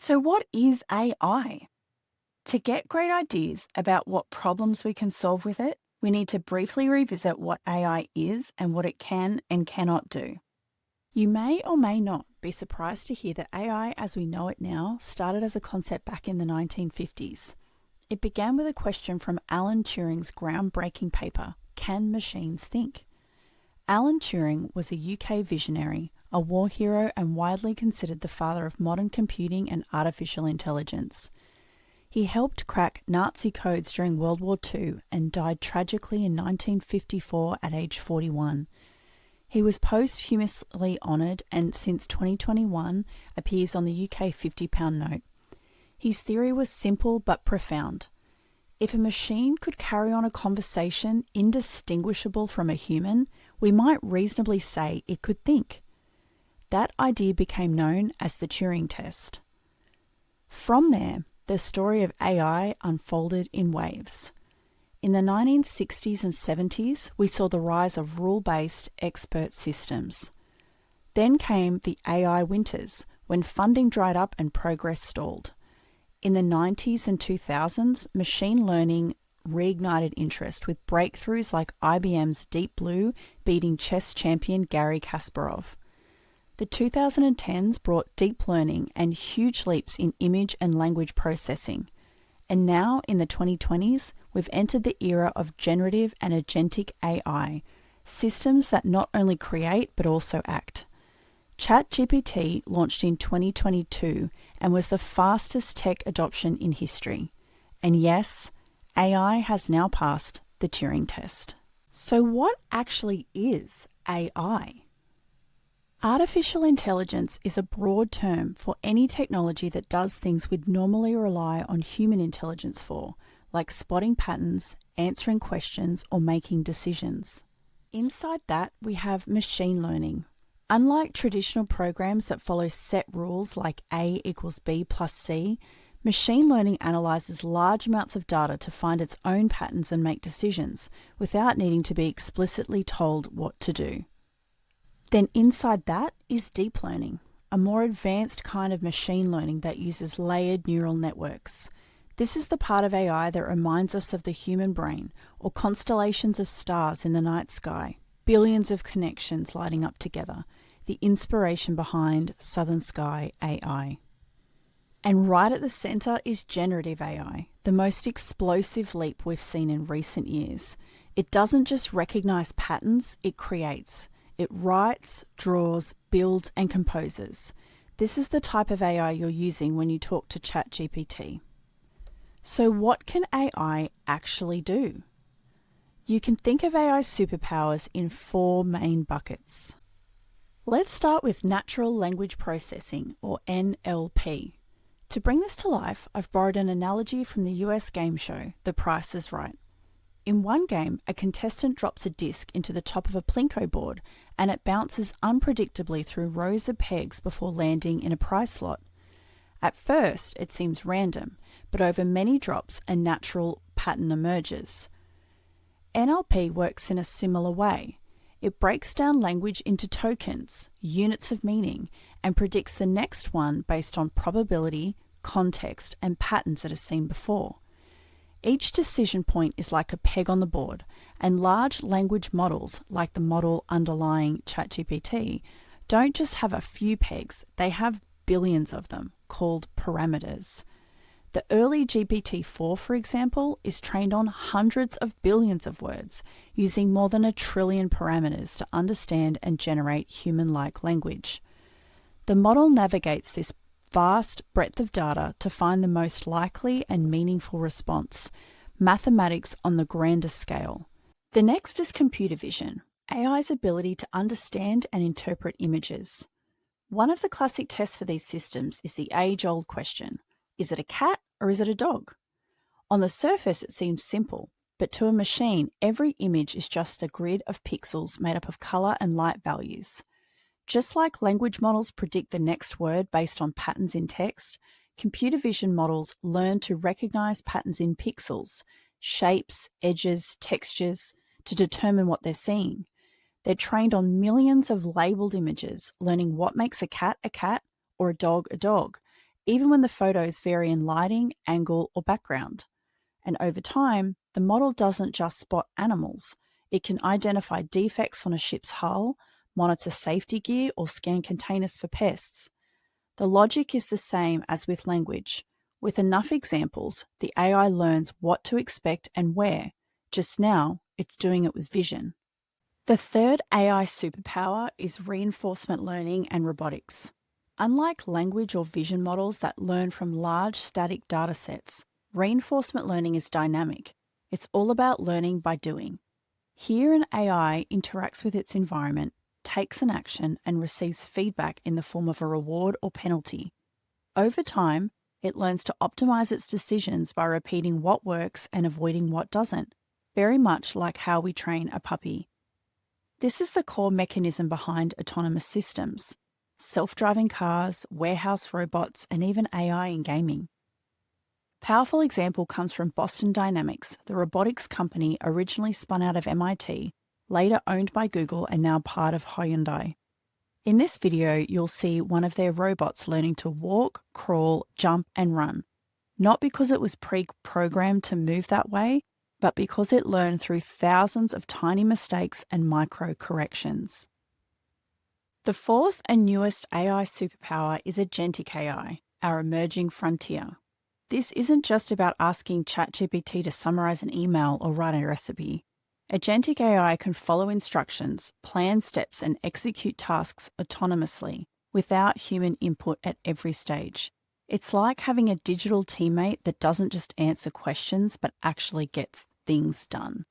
So, what is AI? To get great ideas about what problems we can solve with it, we need to briefly revisit what AI is and what it can and cannot do. You may or may not be surprised to hear that AI as we know it now started as a concept back in the 1950s. It began with a question from Alan Turing's groundbreaking paper, Can Machines Think? Alan Turing was a UK visionary, a war hero, and widely considered the father of modern computing and artificial intelligence. He helped crack Nazi codes during World War II and died tragically in 1954 at age 41. He was posthumously honoured and since 2021 appears on the UK £50 note. His theory was simple but profound. If a machine could carry on a conversation indistinguishable from a human, we might reasonably say it could think. That idea became known as the Turing test. From there, the story of AI unfolded in waves. In the 1960s and 70s, we saw the rise of rule-based expert systems. Then came the AI winters, when funding dried up and progress stalled. In the 90s and 2000s, machine learning reignited interest with breakthroughs like IBM's Deep Blue beating chess champion Garry Kasparov. The 2010s brought deep learning and huge leaps in image and language processing. And now, in the 2020s, we've entered the era of generative and agentic AI, systems that not only create but also act. ChatGPT launched in 2022 and was the fastest tech adoption in history. And yes, AI has now passed the Turing test. So what actually is AI? Artificial intelligence is a broad term for any technology that does things we'd normally rely on human intelligence for, like spotting patterns, answering questions, or making decisions. Inside that, we have machine learning. Unlike traditional programs that follow set rules like A equals B plus C, machine learning analyzes large amounts of data to find its own patterns and make decisions, without needing to be explicitly told what to do. Then inside that is deep learning, a more advanced kind of machine learning that uses layered neural networks. This is the part of AI that reminds us of the human brain, or constellations of stars in the night sky, billions of connections lighting up together, the inspiration behind Southern Sky AI. And right at the center is generative AI, the most explosive leap we've seen in recent years. It doesn't just recognize patterns, it creates. It writes, draws, builds, and composes. This is the type of AI you're using when you talk to ChatGPT. So what can AI actually do? You can think of AI superpowers in 4 main buckets. Let's start with natural language processing, or NLP. To bring this to life, I've borrowed an analogy from the US game show, The Price is Right. In one game, a contestant drops a disc into the top of a plinko board and it bounces unpredictably through rows of pegs before landing in a prize slot. At first, it seems random, but over many drops, a natural pattern emerges. NLP works in a similar way. It breaks down language into tokens, units of meaning, and predicts the next one based on probability, context, and patterns it has seen before. Each decision point is like a peg on the board, and large language models, like the model underlying ChatGPT, don't just have a few pegs, they have billions of them, called parameters. The early GPT-4, for example, is trained on hundreds of billions of words, using more than 1 trillion parameters to understand and generate human-like language. The model navigates this vast breadth of data to find the most likely and meaningful response, mathematics on the grandest scale. The next is computer vision, AI's ability to understand and interpret images. One of the classic tests for these systems is the age-old question, is it a cat or is it a dog? On the surface it seems simple, but to a machine every image is just a grid of pixels made up of colour and light values. Just like language models predict the next word based on patterns in text, computer vision models learn to recognize patterns in pixels, shapes, edges, textures, to determine what they're seeing. They're trained on millions of labeled images, learning what makes a cat or a dog, even when the photos vary in lighting, angle, or background. And over time, the model doesn't just spot animals. It can identify defects on a ship's hull, monitor safety gear, or scan containers for pests. The logic is the same as with language. With enough examples, the AI learns what to expect and where. Just now, it's doing it with vision. The third AI superpower is reinforcement learning and robotics. Unlike language or vision models that learn from large static datasets, reinforcement learning is dynamic. It's all about learning by doing. Here, an AI interacts with its environment, takes an action, and receives feedback in the form of a reward or penalty. Over time, it learns to optimize its decisions by repeating what works and avoiding what doesn't, very much like how we train a puppy. This is the core mechanism behind autonomous systems: self-driving cars, warehouse robots, and even AI in gaming. Powerful example comes from Boston Dynamics, the robotics company originally spun out of MIT, later owned by Google and now part of Hyundai. In this video, you'll see one of their robots learning to walk, crawl, jump, and run, not because it was pre-programmed to move that way, but because it learned through thousands of tiny mistakes and micro corrections. The fourth and newest AI superpower is agentic AI, our emerging frontier. This isn't just about asking ChatGPT to summarize an email or write a recipe. Agentic AI can follow instructions, plan steps, and execute tasks autonomously without human input at every stage. It's like having a digital teammate that doesn't just answer questions but actually gets things done.